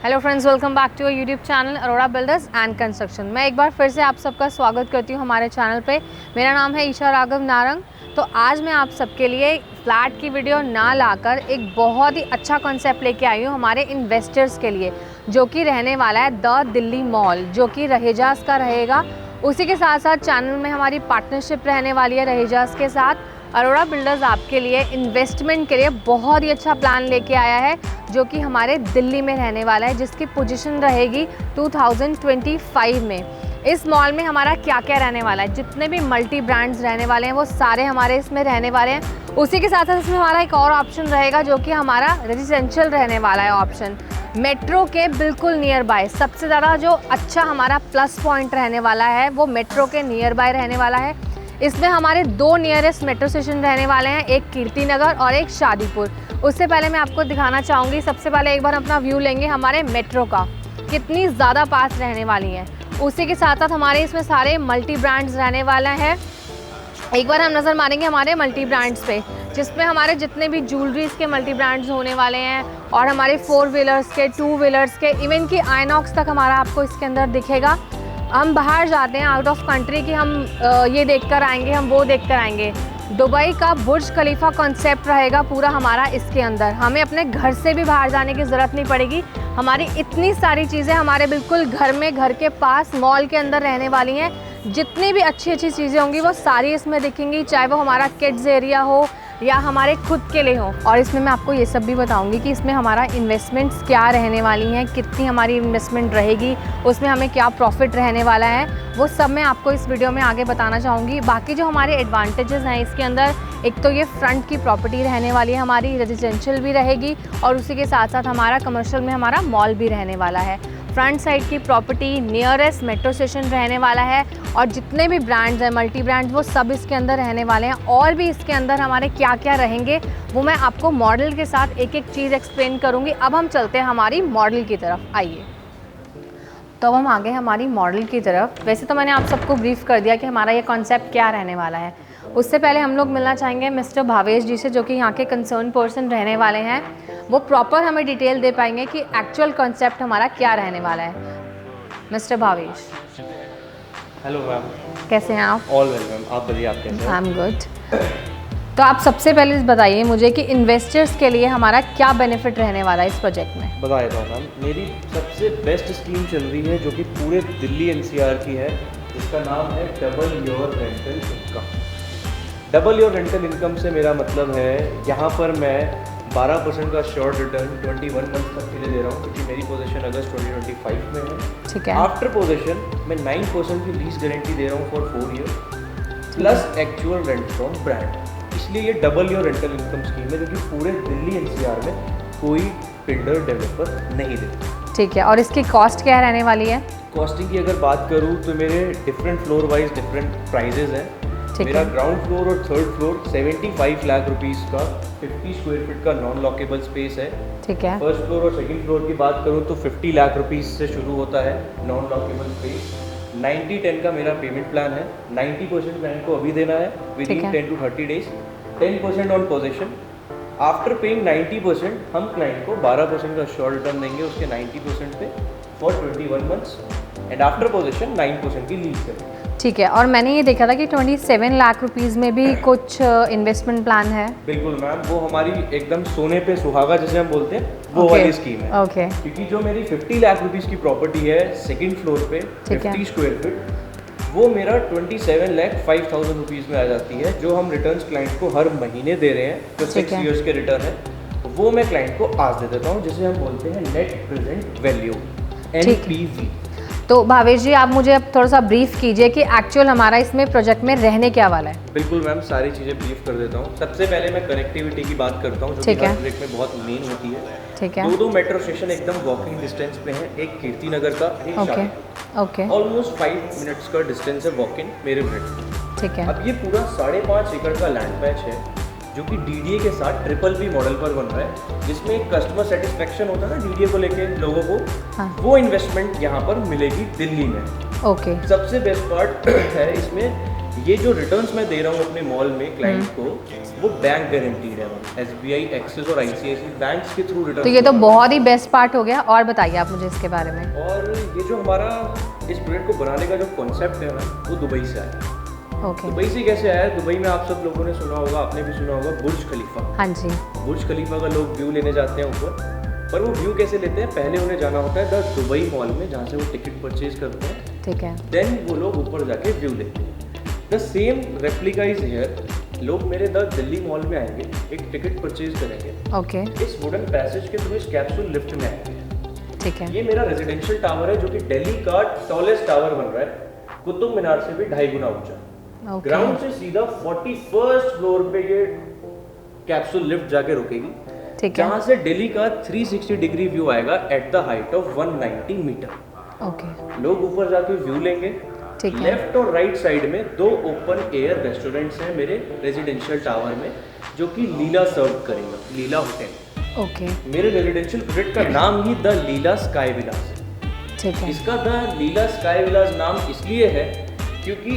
Hello friends, welcome back to YouTube channel Arora builders and construction. मैं एक बार फिर से आप सबका स्वागत करती हूँ हमारे चैनल पे। मेरा नाम है ईशा राघव नारंग। तो आज मैं आप सबके लिए फ्लैट की वीडियो ना लाकर एक बहुत ही अच्छा कॉन्सेप्ट लेके आई हूँ हमारे इन्वेस्टर्स के लिए, जो कि रहने वाला है द दिल्ली मॉल, जो कि रहेजाज का रहेगा। उसी के साथ साथ चैनल में हमारी पार्टनरशिप रहने वाली है रहेजाज के साथ। अरोड़ा बिल्डर्स आपके लिए इन्वेस्टमेंट के लिए बहुत ही अच्छा प्लान लेके आया है, जो कि हमारे दिल्ली में रहने वाला है, जिसकी पोजीशन रहेगी 2025 में। इस मॉल में हमारा क्या क्या रहने वाला है, जितने भी मल्टी ब्रांड्स रहने वाले हैं वो सारे हमारे इसमें रहने वाले हैं। उसी के साथ साथ इसमें हमारा एक और ऑप्शन रहेगा, जो कि हमारा रेजिडेंशियल रहने वाला है ऑप्शन। मेट्रो के बिल्कुल नियर बाय सबसे ज़्यादा जो अच्छा हमारा प्लस पॉइंट रहने वाला है वो मेट्रो के नियर बाय रहने वाला है। इसमें हमारे दो नियरेस्ट मेट्रो स्टेशन रहने वाले हैं, एक कीर्ति नगर और एक शादीपुर। उससे पहले मैं आपको दिखाना चाहूँगी, सबसे पहले एक बार अपना व्यू लेंगे हमारे मेट्रो का, कितनी ज़्यादा पास रहने वाली हैं। उसी के साथ साथ हमारे इसमें सारे मल्टी ब्रांड्स रहने वाला है। एक बार हम नज़र मारेंगे हमारे मल्टी ब्रांड्स पे, जिसमें हमारे जितने भी ज्वेलरीज के मल्टी ब्रांड्स होने वाले हैं और हमारे 4 व्हीलर्स के, 2 व्हीलर्स के, इवन कि आइनॉक्स तक हमारा आपको इसके अंदर दिखेगा। हम बाहर जाते हैं आउट ऑफ कंट्री कि हम ये देख कर आएंगे, हम वो देख कर आएंगे। दुबई का बुर्ज खलीफा कॉन्सेप्ट रहेगा पूरा हमारा इसके अंदर। हमें अपने घर से भी बाहर जाने की ज़रूरत नहीं पड़ेगी। हमारी इतनी सारी चीज़ें हमारे बिल्कुल घर में, घर के पास मॉल के अंदर रहने वाली हैं। जितनी भी अच्छी अच्छी चीज़ें होंगी वो सारी इसमें दिखेंगी, चाहे वो हमारा किड्स एरिया हो या हमारे खुद के लिए हो। और इसमें मैं आपको ये सब भी बताऊंगी कि इसमें हमारा इन्वेस्टमेंट्स क्या रहने वाली हैं, कितनी हमारी इन्वेस्टमेंट रहेगी, उसमें हमें क्या प्रॉफिट रहने वाला है, वो सब मैं आपको इस वीडियो में आगे बताना चाहूँगी। बाकी जो हमारे एडवांटेजेस हैं इसके अंदर, एक तो ये फ्रंट की प्रॉपर्टी रहने वाली है हमारी, रेजिडेंशियल भी रहेगी और उसी के साथ साथ हमारा कमर्शियल में हमारा मॉल भी रहने वाला है। फ्रंट साइड की प्रॉपर्टी, नियरेस्ट मेट्रो स्टेशन रहने वाला है और जितने भी ब्रांड्स हैं मल्टी ब्रांड्स वो सब इसके अंदर रहने वाले हैं। और भी इसके अंदर हमारे क्या क्या रहेंगे वो मैं आपको मॉडल के साथ एक एक चीज़ एक्सप्लेन करूँगी। अब हम चलते हैं हमारी मॉडल की तरफ, आइए। तो अब हम आ गए हमारी मॉडल की तरफ। वैसे तो मैंने आप सबको ब्रीफ कर दिया कि हमारा ये कॉन्सेप्ट क्या रहने वाला है। उससे पहले हम लोग मिलना चाहेंगे मिस्टर भावेश जी से, जो कि यहाँ के कंसर्न पर्सन रहने वाले हैं। वो प्रॉपर हमें डिटेल दे पाएंगे कि एक्चुअल कॉन्सेप्ट हमारा क्या रहने वाला है। मिस्टर भावेश, हेलो मैम, कैसे हैं आप? ऑल वेल मैम, आप बताइए आप कैसे हैं? I am good. तो आप सबसे पहले बताइए मुझे कि इन्वेस्टर्स के लिए हमारा क्या बेनिफिट रहने वाला है इस प्रोजेक्ट में। बता देता हूँ मैम, मेरी सबसे बेस्ट स्कीम चल रही है जो कि पूरे दिल्ली एनसीआर की है, जिसका नाम है double your rental income. Double your rental income से मेरा मतलब है यहाँ पर मैं 12% का शॉर्ट रिटर्न 21 मंथ तक के लिए दे रहा हूँ, क्योंकि मेरी पोजीशन अगस्त 2025 में है। ठीक है। आफ्टर पोजीशन मैं 9% की लीज गारंटी दे रहा हूँ for 4 year plus actual rent from brand. इसलिए ये double your rental income scheme है, जो कि पूरे दिल्ली एनसीआर में कोई बिल्डर डेवलपर नहीं देता। ठीक है, और इसकी कॉस्ट क्या रहने वाली है? कॉस्टिंग की अगर बात करूँ तो मेरे different floor wise different prices हैं। मेरा ग्राउंड फ्लोर और थर्ड फ्लोर 75 लाख रुपीस का 50 स्क्वायर फीट का नॉन लॉकेबल स्पेस है। ठीक है। फर्स्ट फ्लोर और सेकंड फ्लोर की बात करूँ तो 50 लाख रुपीस से शुरू होता है नॉन लॉकेबल स्पेस। 90-10 का मेरा पेमेंट प्लान है। 90% क्लाइंट को अभी देना है with in 10 to 30 days, 10% on possession. After paying 90% हम क्लाइंट को 12% का शॉर्ट रिटर्न देंगे उसके 90% पे for 21 months and after possession 9% की लीज करेंगे। ठीक है, और मैंने ये देखा था कि 27 लाख रुपीस में भी कुछ इन्वेस्टमेंट प्लान है। बिल्कुल मैम, वो हमारी एकदम सोने पे सुहागा जिसे हम बोलते हैं वो वाली स्कीम है। ओके। क्योंकि जो मेरी 50 लाख रुपीस की प्रॉपर्टी है सेकंड फ्लोर पे 50 स्क्वायर फीट, वो मेरा 27,05,000 रुपीज़ में आ जाती है, जो हम रिटर्न्स क्लाइंट को हर महीने दे रहे हैं, जो 6 ईयर्स के रिटर्न है, वो मैं क्लाइंट को आज दे देता हूँ, जिसे हम बोलते हैं नेट प्रेजेंट वैल्यू, NPV। तो भावेश जी, आप मुझे अब थोड़ा सा ब्रीफ कीजिए कि एक्चुअल हमारा इसमें प्रोजेक्ट में रहने क्या वाला है। बिल्कुल मैम, सारी चीज़ें ब्रीफ कर देता हूँ। सबसे पहले मैं कनेक्टिविटी की बात करता हूँ, जो कि हर प्रोजेक्ट में बहुत मेन होती है। ठीक है। दो मेट्रो स्टेशन एकदम वॉकिंग डिस्टेंस पे है, एक कीर्ति नगर का, एक शादीपुर। ओके। ऑलमोस्ट 5 मिनट्स का डिस्टेंस है वॉक इन मेरे घर से। ठीक है। अब ये पूरा 5.5 एकड़ का लैंड पैच है, जो कि DDA के साथ BBB मॉडल पर बन रहा है, जिसमें एक कस्टमर सेटिस्फेक्शन होता है ना DDA को लेके लोगों को। हाँ। वो इन्वेस्टमेंट यहाँ पर मिलेगी दिल्ली में। ओके। सबसे बेस्ट पार्ट है इसमें ये जो रिटर्न्स मैं दे रहा हूँ अपने मॉल में क्लाइंट को, वो बैंक गारंटीड है। SBI, एक्सिस और ICICI बैंक्स के थ्रू रिटर्न। तो ये तो बहुत ही बेस्ट पार्ट हो गया। और बताइए आप मुझे इसके बारे में। और ये जो हमारा इस प्रोडक्ट को बनाने का जो कॉन्सेप्ट है ना, वो दुबई से आया है। ओके। दुबई से कैसे आया है? दुबई में आप सब लोगों ने सुना होगा, आपने भी सुना होगा, बुर्ज खलीफा। हाँ जी। बुर्ज खलीफा का लोग व्यू लेने जाते हैं ऊपर, पर वो व्यू कैसे लेते हैं? पहले उन्हें जाना होता है द दुबई मॉल में, जहाँ से वो टिकट परचेज करते हैं। ठीक है। देन वो लोग ऊपर जाके व्यू लेते हैं। The same replica is here. लोग मेरे द दिल्ली मॉल में आएंगे, एक टिकट परचेज करेंगे, ओके। इस वुडन पैसेज के थ्रू इस कैप्सूल लिफ्ट में आएंगे। ठीक है। ये मेरा रेजिडेंशियल टावर है, जो कि दिल्ली का टॉलेस्ट टावर बन रहा है, कुतुब मीनार से भी 2.5 गुना ऊंचा। ग्राउंड से सीधा 41st फ्लोर पे ये कैप्सूल लिफ्ट जाके रुकेगी, जहाँ से दिल्ली का 360 डिग्री व्यू आएगा at the height of 190 metre. Okay. लोग ऊपर जाके व्यू लेंगे। लेफ्ट और राइट साइड में 2 ओपन एयर रेस्टोरेंट्स हैं मेरे रेजिडेंशियल टावर में, जो कि लीला सर्व करेगा, लीला होटल। ओके। मेरे रेजिडेंशियल प्रोजेक्ट का नाम ही द लीला स्काई विलास है। ठीक है। इसका द लीला स्काई विलास नाम इसलिए है क्योंकि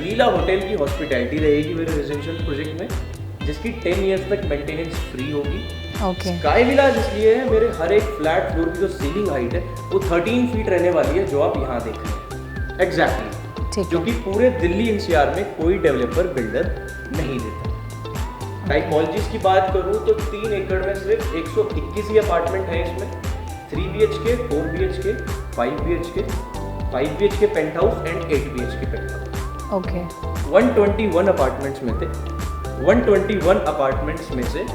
लीला होटल की हॉस्पिटैलिटी रहेगी मेरे रेजिडेंशियल प्रोजेक्ट में, जिसकी 10 ईयर्स तक मेंटेनेंस फ्री होगी। ओके। स्काई विलास इसलिए है, मेरे हर एक फ्लैट फ्लोर की जो सीलिंग हाइट है वो 13 फीट रहने वाली है, जो आप यहाँ देख रहे हैं एग्जैक्टली, जो कि पूरे दिल्ली NCR में कोई डेवलपर बिल्डर नहीं देता। टाइपोलॉजीज की बात करूँ तो 3 एकड़ में सिर्फ 121 ही अपार्टमेंट है इसमें। 3 BHK, 4 BHK, 5 BHK, 5 BHK penthouse and 8 BHK penthouse. Okay. 121 apartments में थे। 121 अपार्टमेंट्स में से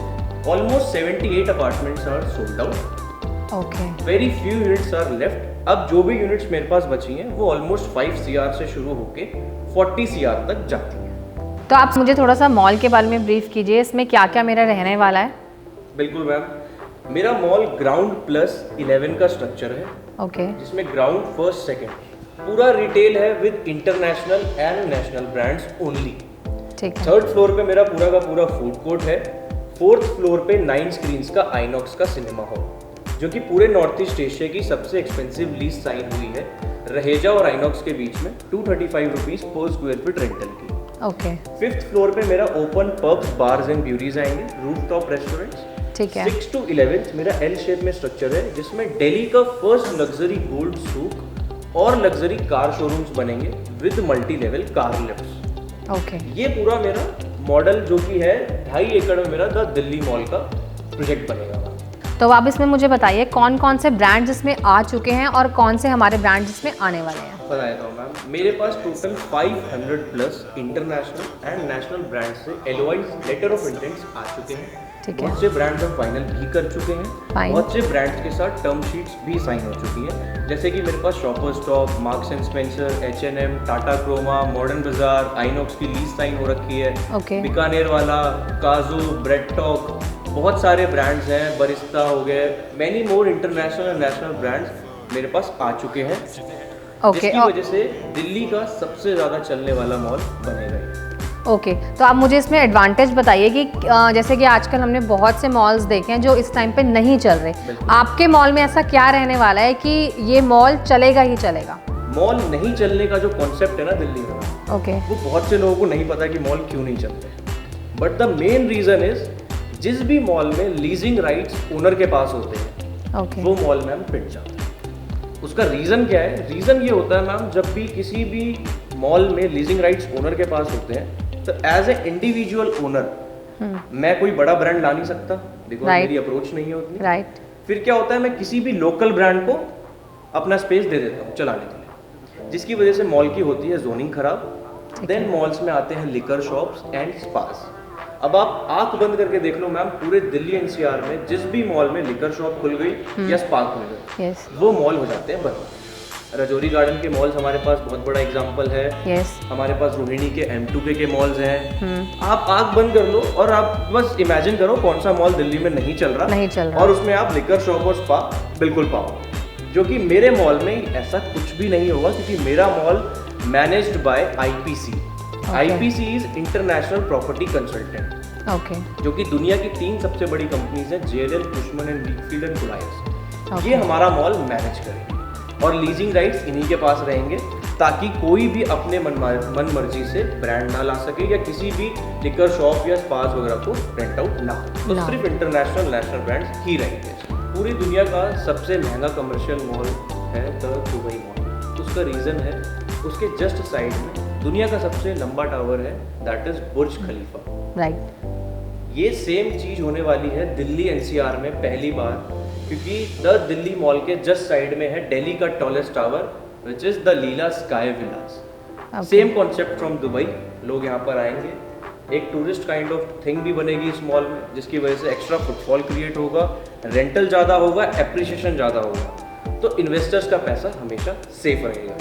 almost 78 apartments are sold out. Okay. Very few units are left. अब जो भी यूनिट्स मेरे पास बची हैं वो ऑलमोस्ट 5 CR से शुरू होके 40 CR तक जाती हैं। तो आप मुझे थोड़ा सा मॉल के बारे में ब्रीफ कीजिए, इसमें क्या क्या मेरा रहने वाला है। बिल्कुल मैम, मेरा मॉल ग्राउंड प्लस 11 का स्ट्रक्चर है। ओके। जिसमें ग्राउंड, फर्स्ट, सेकंड पूरा रिटेल है with international and national brands only. ठीक है। 3rd फ्लोर पे मेरा पूरा का पूरा फूड कोर्ट है। 4th फ्लोर पे 9 स्क्रीन्स का आइनॉक्स का सिनेमा हॉल, जो कि पूरे नॉर्थ ईस्ट एशिया की सबसे एक्सपेंसिव लीज साइन हुई है रहेजा और आइनॉक्स के बीच में, 235 रुपीज पर स्क्वायर फीट रेंटल की। ओके। 5th फ्लोर पे मेरा open pubs, bars and beauties आएंगे, रूफटॉप रेस्टोरेंट्स। ठीक है। 6 to 11 मेरा L शेप में स्ट्रक्चर है, जिसमें दिल्ली का फर्स्ट लग्जरी गोल्ड सूक और लग्जरी कार शोरूम्स बनेंगे with multi level car lifts. Okay. ये पूरा मेरा मॉडल जो कि है 2.5 एकड़ में मेरा द दिल्ली मॉल का प्रोजेक्ट बनेगा। तो आप इसमें मुझे बताइए कौन कौन से ब्रांड्स इसमें आ चुके हैं और कौन से हमारे ब्रांड्स इसमें आने वाले हैं। बता देता हूँ मैम, मेरे पास total 500 plus international and national brand से LOIs, लेटर ऑफ इंटेंट्स आ चुके हैं। ठीक है। बहुत से ब्रांड्स हम फाइनल भी कर चुके हैं। Fine. बहुत से ब्रांड्स के साथ टर्म शीट्स भी साइन हो चुकी हैं, जैसे कि मेरे पास Shoppers Stop, Marks and Spencer, H&M, Tata Croma, Modern Bazaar, INOX की लीज साइन हो रखी है। ओके। बीकानेर वाला, काजू, ब्रेड टॉक, बहुत सारे ब्रांड्स हैं, बरिस्ता हो गए, many more international and national brands मेरे पास आ चुके हैं। ओके। जिसकी वजह से दिल्ली का सबसे ज़्यादा चलने वाला मॉल बनेगा। ओके। तो आप मुझे इसमें एडवांटेज बताइए कि जैसे कि आजकल हमने बहुत से मॉल्स देखे हैं जो इस टाइम पे नहीं चल रहे, आपके मॉल में ऐसा क्या रहने वाला है कि ये मॉल चलेगा ही चलेगा। मॉल नहीं चलने का जो कॉन्सेप्ट है ना दिल्ली में, ओके, वो बहुत से लोगों को नहीं पता कि मॉल क्यों नहीं चलते। But the main reason is, जिस भी मॉल में लीजिंग राइट्स ओनर के पास होते हैं, ओके, वो मॉल मैम पिट जाता है। उसका रीज़न क्या है? रीज़न ये होता है मैम, जब भी किसी भी मॉल में लीजिंग राइट्स ओनर के पास होते हैं, तो एज ए इंडिविजुअल ओनर मैं कोई बड़ा ब्रांड ला नहीं सकता, बिकॉज मेरी अप्रोच नहीं है उतनी। राइट। फिर क्या होता है, मैं किसी भी लोकल ब्रांड को अपना स्पेस दे देता हूँ चलाने के लिए, जिसकी वजह से मॉल की होती है जोनिंग खराब। देन मॉल्स में आते हैं लिकर शॉप्स एंड स्पास। अब आप आंख बंद करके देख लो मैम, पूरे दिल्ली NCR में जिस भी मॉल में लिकर शॉप खुल गई या स्पा खुल गई, वो मॉल हो जाते हैं बंद। रजौरी गार्डन के मॉल्स हमारे पास बहुत बड़ा एग्जांपल है। हमारे पास रोहिणी के M2K के मॉल्स हैं। आप आंख बंद कर लो और आप बस इमेजिन करो कौन सा मॉल दिल्ली में नहीं चल रहा, और उसमें आप लिकर शॉप और स्पा बिल्कुल पाओ। जो कि मेरे मॉल में ऐसा कुछ भी नहीं होगा, क्योंकि मेरा mall managed by IPC। IPC is international property consultant, जो कि दुनिया की 3 सबसे बड़ी कंपनीज हैं, JLL, Cushman & Wakefield and Colliers। ये हमारा मॉल मैनेज करेंगे और लीजिंग राइट्स इन्हीं के पास रहेंगे, ताकि कोई भी अपने मन मर्जी से ब्रांड ना ला सके या किसी भी लिकर शॉप या स्पास वगैरह को रेंट आउट ना हो। तो सिर्फ इंटरनेशनल नेशनल ब्रांड्स ही रहेंगे। पूरी दुनिया का सबसे महंगा कमर्शियल मॉल है द दुबई मॉल। उसका रीज़न है उसके जस्ट साइड में दुनिया का सबसे लंबा टावर है, that is Burj Khalifa. Right. ये सेम चीज़ होने वाली है दिल्ली एनसीआर में पहली बार, क्योंकि द दिल्ली मॉल के जस्ट साइड में है दिल्ली का tallest tower which is the Leela sky Vilas. Same concept from Dubai. लोग यहाँ पर आएंगे, एक टूरिस्ट काइंड ऑफ थिंग भी बनेगी इस मॉल में, जिसकी वजह से एक्स्ट्रा फुटफॉल क्रिएट होगा, रेंटल ज़्यादा होगा, एप्रिसिएशन ज़्यादा होगा, तो इन्वेस्टर्स का पैसा हमेशा सेफ रहेगा।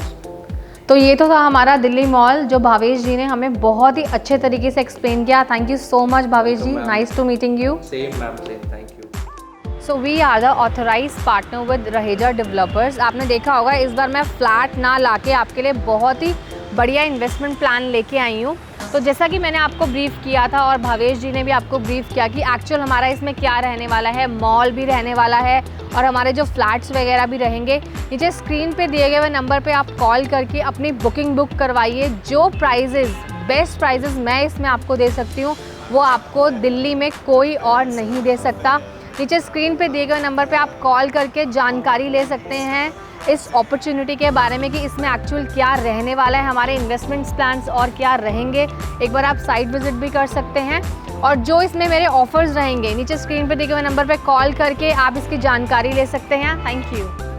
तो ये तो था हमारा दिल्ली मॉल जो भावेश जी ने हमें बहुत ही अच्छे तरीके से एक्सप्लेन किया। Thank you so much Bhavesh ji, nice to meeting you. Same ma'am, same, thank you. So we are the authorised partner with Raheja developers. आपने देखा होगा इस बार मैं फ्लैट ना लाके आपके लिए बहुत ही बढ़िया इन्वेस्टमेंट प्लान लेके आई हूँ। तो जैसा कि मैंने आपको ब्रीफ किया था और भावेश जी ने भी आपको ब्रीफ किया कि एक्चुअल हमारा इसमें क्या रहने वाला है, मॉल भी रहने वाला है और हमारे जो फ्लैट्स वगैरह भी रहेंगे। नीचे स्क्रीन पे दिए गए हुए नंबर पे आप कॉल करके अपनी बुकिंग बुक करवाइए। जो प्राइजेज़, बेस्ट प्राइजेज़ मैं इसमें आपको दे सकती हूँ वो आपको दिल्ली में कोई और नहीं दे सकता। नीचे स्क्रीन पे दिए गए नंबर पे आप कॉल करके जानकारी ले सकते हैं इस अपॉर्चुनिटी के बारे में कि इसमें एक्चुअल क्या रहने वाला है, हमारे इन्वेस्टमेंट्स प्लान्स और क्या रहेंगे। एक बार आप साइट विजिट भी कर सकते हैं और जो इसमें मेरे ऑफर्स रहेंगे नीचे स्क्रीन पे दिए गए नंबर पे कॉल करके आप इसकी जानकारी ले सकते हैं। Thank you.